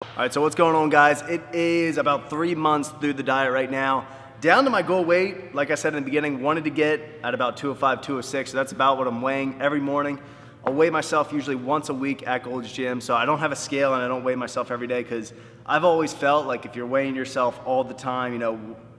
All right, so what's going on, guys? It is about 3 months through the diet right now. Down to my goal weight, like I said in the beginning, wanted to get at about 205, 206, so that's about what I'm weighing every morning. I'll weigh myself usually once a week at Gold's Gym, so I don't have a scale and I don't weigh myself every day because I've always felt like if you're weighing yourself all the time,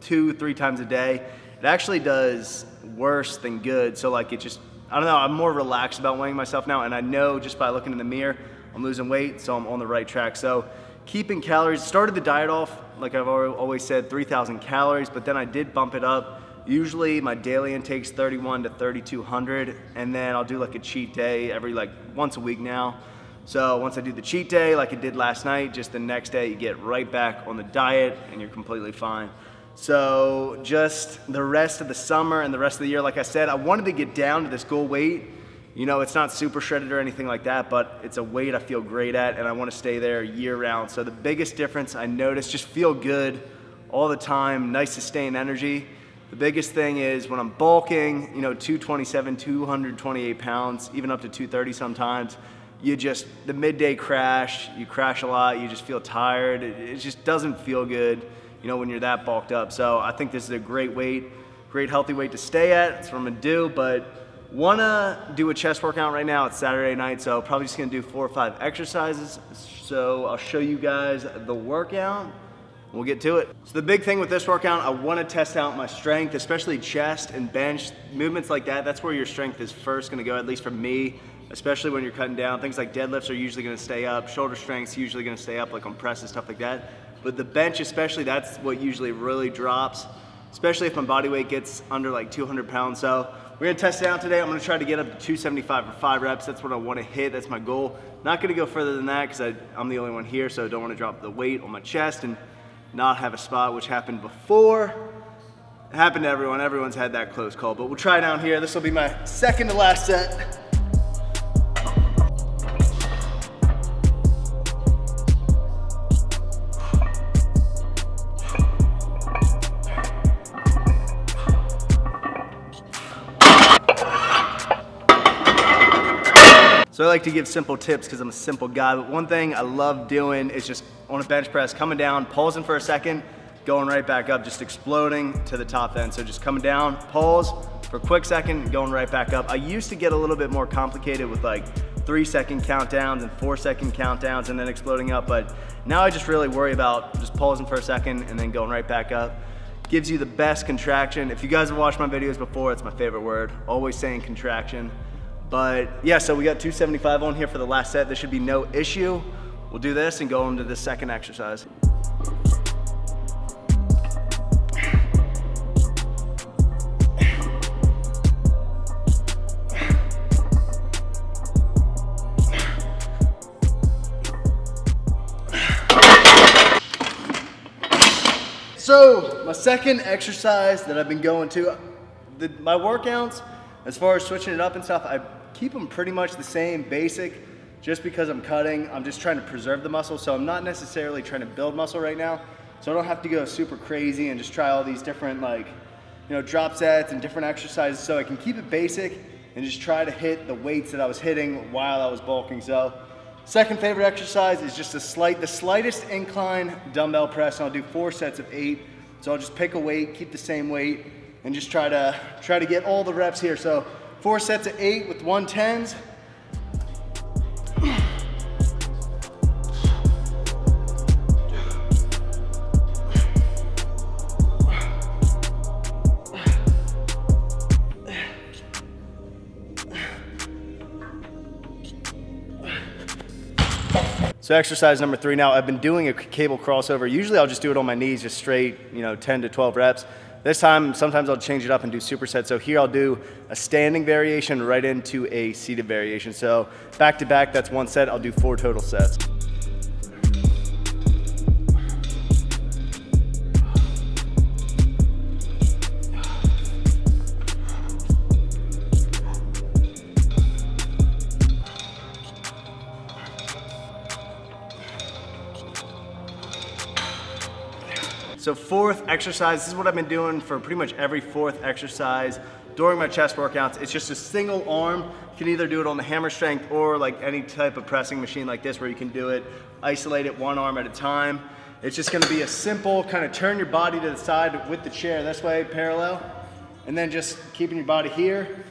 2-3 times a day, it actually does worse than good. So like it just, I don't know, I'm more relaxed about weighing myself now, and I know just by looking in the mirror, I'm losing weight, so I'm on the right track. So keeping calories, started the diet off, like I've always said, 3,000 calories, but then I did bump it up. Usually my daily intake's 3,100 to 3,200, and then I'll do like a cheat day every once a week now. So once I do the cheat day, like I did last night, just the next day you get right back on the diet and you're completely fine. So just the rest of the summer and the rest of the year, like I said, I wanted to get down to this goal weight. It's not super shredded or anything like that, but it's a weight I feel great at and I want to stay there year round. So the biggest difference I noticed, just feel good all the time, nice sustained energy. The biggest thing is when I'm bulking, 227, 228 pounds, even up to 230 sometimes, the midday crash, you crash a lot, you just feel tired. It just doesn't feel good, when you're that bulked up. So I think this is a great weight, great healthy weight to stay at. That's what I'm gonna do, but wanna do a chest workout right now. It's Saturday night, so probably just gonna do 4 or 5 exercises. So I'll show you guys the workout. We'll get to it. So the big thing with this workout, I wanna test out my strength, especially chest and bench. Movements like that, that's where your strength is first gonna go, at least for me, especially when you're cutting down. Things like deadlifts are usually gonna stay up, shoulder strength's usually gonna stay up, like on presses, stuff like that. But the bench especially, that's what usually really drops, especially if my body weight gets under like 200 pounds. So we're gonna test it out today. I'm gonna try to get up to 275 for 5 reps. That's what I wanna hit, that's my goal. Not gonna go further than that because I'm the only one here, so I don't wanna drop the weight on my chest and not have a spot, which happened before. It happened to everyone. Everyone's had that close call, but we'll try down here. This will be my second to last set. So I like to give simple tips because I'm a simple guy, but one thing I love doing is just on a bench press, coming down, pausing for a second, going right back up, just exploding to the top end. So just coming down, pause for a quick second, going right back up. I used to get a little bit more complicated with like 3-second countdowns and 4-second countdowns and then exploding up, but now I just really worry about just pausing for a second and then going right back up. Gives you the best contraction. If you guys have watched my videos before, it's my favorite word, always saying contraction. But yeah, so we got 275 on here for the last set. There should be no issue. We'll do this and go into the second exercise. So my second exercise that I've been going to, my workouts, as far as switching it up and stuff, I keep them pretty much the same, basic, just because I'm cutting. I'm just trying to preserve the muscle, so I'm not necessarily trying to build muscle right now, so I don't have to go super crazy and just try all these different drop sets and different exercises, so I can keep it basic and just try to hit the weights that I was hitting while I was bulking. So second favorite exercise is just the slightest incline dumbbell press, and I'll do 4 sets of 8. So I'll just pick a weight, keep the same weight, and just try to get all the reps here. So 4 sets of 8 with 110s. So exercise number 3 now, I've been doing a cable crossover. Usually I'll just do it on my knees, just straight, 10 to 12 reps. This time, sometimes I'll change it up and do supersets. So here I'll do a standing variation right into a seated variation. So back to back, that's 1 set. I'll do 4 total sets. So 4th exercise, this is what I've been doing for pretty much every 4th exercise during my chest workouts. It's just a single arm. You can either do it on the hammer strength or like any type of pressing machine like this where you can do it, isolate it one arm at a time. It's just gonna be a simple kind of turn your body to the side with the chair this way, parallel, and then just keeping your body here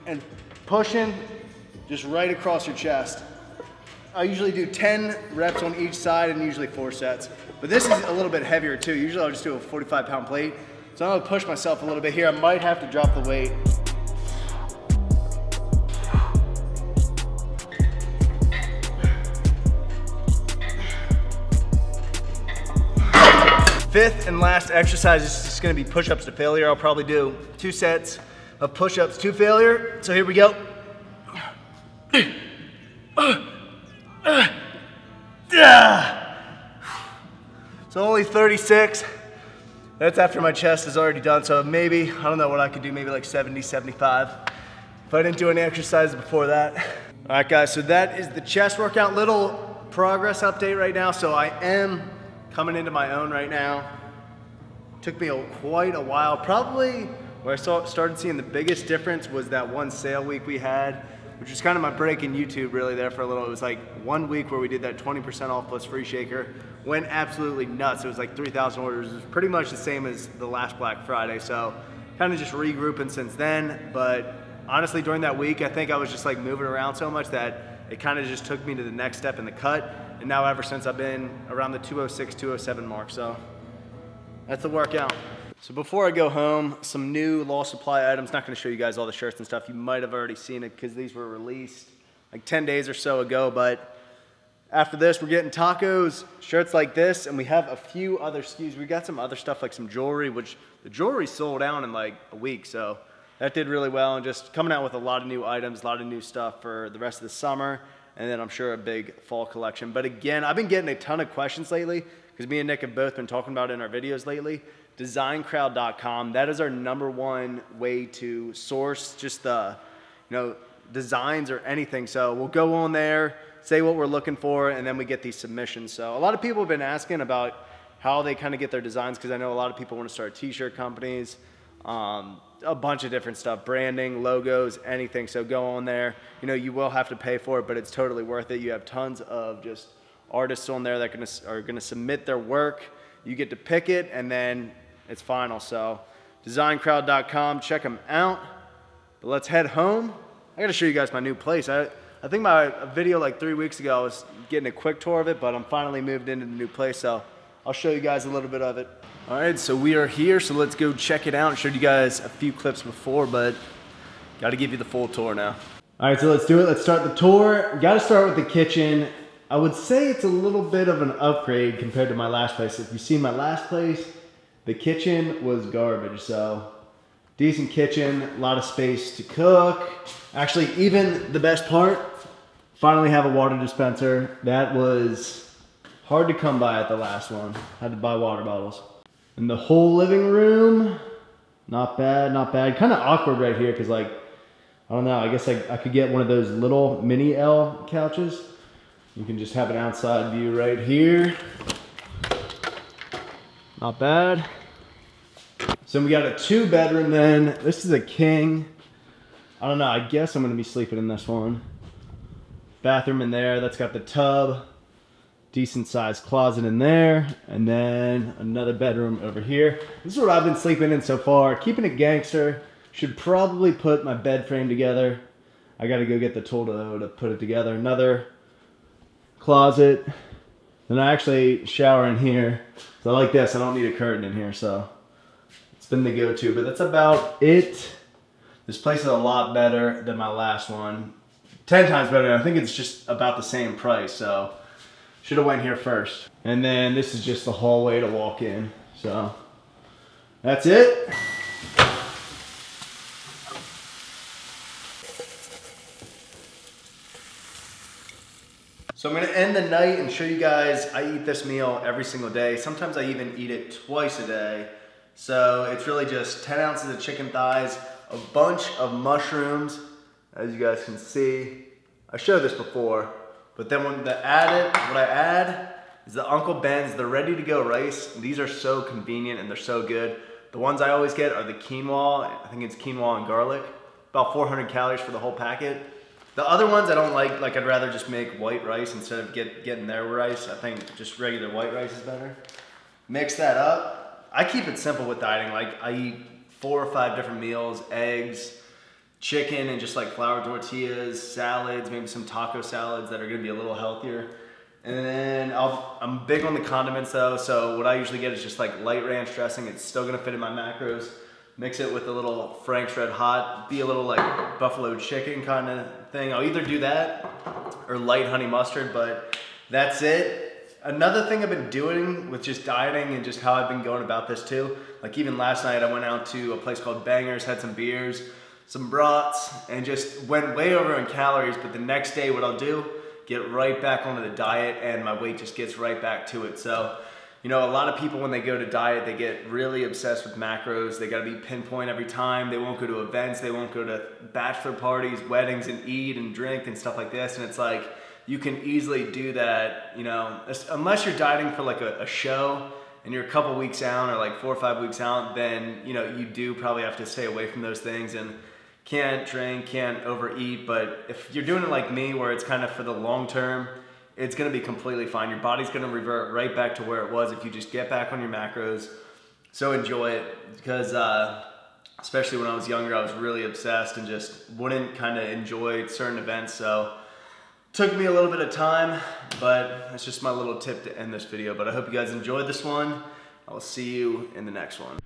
and pushing just right across your chest. I usually do 10 reps on each side and usually 4 sets. But this is a little bit heavier too. Usually I'll just do a 45-pound plate. So I'm gonna push myself a little bit here. I might have to drop the weight. Fifth and last exercise is just gonna be push-ups to failure. I'll probably do 2 sets of push-ups to failure. So here we go. So only 36. That's after my chest is already done. So maybe, I don't know what I could do, maybe like 70, 75. If I didn't do any exercises before that. All right guys, so that is the chest workout. Little progress update right now. So I am coming into my own right now. Took me quite a while. Probably where I started seeing the biggest difference was that one sale week we had, which was kind of my break in YouTube really there for a little. It was like 1 week where we did that 20% off plus free shaker. Went absolutely nuts. It was like 3,000 orders. It was pretty much the same as the last Black Friday. So kind of just regrouping since then. But honestly, during that week, I think I was just like moving around so much that it kind of just took me to the next step in the cut. And now ever since I've been around the 206, 207 mark. So that's the workout. So before I go home, some new Law Supply items. Not gonna show you guys all the shirts and stuff. You might have already seen it because these were released like 10 days or so ago. But after this, we're getting tacos, shirts like this, and we have a few other SKUs. We got some other stuff like some jewelry, which the jewelry sold out in like a week. So that did really well, and just coming out with a lot of new items, a lot of new stuff for the rest of the summer. And then I'm sure a big fall collection. But again, I've been getting a ton of questions lately because me and Nick have both been talking about it in our videos lately. DesignCrowd.com, that is our #1 way to source just the, designs or anything. So we'll go on there, say what we're looking for, and then we get these submissions. So a lot of people have been asking about how they kind of get their designs, because I know a lot of people want to start t-shirt companies, a bunch of different stuff, branding, logos, anything. So go on there. You will have to pay for it, but it's totally worth it. You have tons of just artists on there that are gonna submit their work. You get to pick it, and then it's final. So DesignCrowd.com, check them out. But let's head home. I gotta show you guys my new place. I think my video like 3 weeks ago, I was getting a quick tour of it, but I'm finally moved into the new place, so I'll show you guys a little bit of it. All right, so we are here, so let's go check it out. I showed you guys a few clips before, but gotta give you the full tour now. All right, so let's do it. Let's start the tour. Gotta start with the kitchen. I would say it's a little bit of an upgrade compared to my last place. If you've seen my last place, the kitchen was garbage, so decent kitchen, a lot of space to cook. Actually, even the best part, finally have a water dispenser. That was hard to come by at the last one. Had to buy water bottles. And the whole living room, not bad, not bad. Kind of awkward right here because I don't know, I guess I could get one of those little mini L couches. You can just have an outside view right here. Not bad. So we got a 2-bedroom then. This is a king. I don't know, I guess I'm gonna be sleeping in this one. Bathroom in there, that's got the tub. Decent sized closet in there. And then another bedroom over here. This is what I've been sleeping in so far. Keeping it gangster. Should probably put my bed frame together. I gotta go get the tool to put it together. Another closet. Then I actually shower in here. So I like this, I don't need a curtain in here, so it's been the go-to, but that's about it. This place is a lot better than my last one. 10 times better. I think it's just about the same price, so should have went here first. And then this is just the hallway to walk in. So that's it. So I'm gonna end the night and show you guys, I eat this meal every single day. Sometimes I even eat it twice a day. So it's really just 10 ounces of chicken thighs, a bunch of mushrooms, as you guys can see. I showed this before, but then what I add is the Uncle Ben's, the ready to go rice. These are so convenient and they're so good. the ones I always get are the quinoa. I think it's quinoa and garlic. About 400 calories for the whole packet. The other ones I don't like I'd rather just make white rice instead of getting their rice. I think just regular white rice is better. Mix that up. I keep it simple with dieting. Like I eat 4 or 5 different meals, eggs, chicken, and just like flour tortillas, salads, maybe some taco salads that are gonna be a little healthier. And then I'm big on the condiments though, so what I usually get is just like light ranch dressing. It's still gonna fit in my macros. Mix it with a little Frank's Red Hot, be a little like buffalo chicken kind of thing. I'll either do that or light honey mustard, but that's it. Another thing I've been doing with just dieting and just how I've been going about this too, like even last night I went out to a place called Bangers, had some beers, some brats, and just went way over in calories, but the next day what I'll do, get right back onto the diet and my weight just gets right back to it. So, you know, a lot of people when they go to diet, they get really obsessed with macros. They gotta be pinpoint every time. They won't go to events, they won't go to bachelor parties, weddings, and eat and drink and stuff like this. And it's like, you can easily do that, you know, unless you're dieting for like a show and you're a couple weeks out or like 4 or 5 weeks out, then, you know, you do probably have to stay away from those things and can't drink, can't overeat. But if you're doing it like me, where it's kind of for the long term, it's gonna be completely fine. Your body's gonna revert right back to where it was if you just get back on your macros. So enjoy it, because especially when I was younger, I was really obsessed and just wouldn't kind of enjoy certain events. So took me a little bit of time, but that's just my little tip to end this video. But I hope you guys enjoyed this one. I will see you in the next one.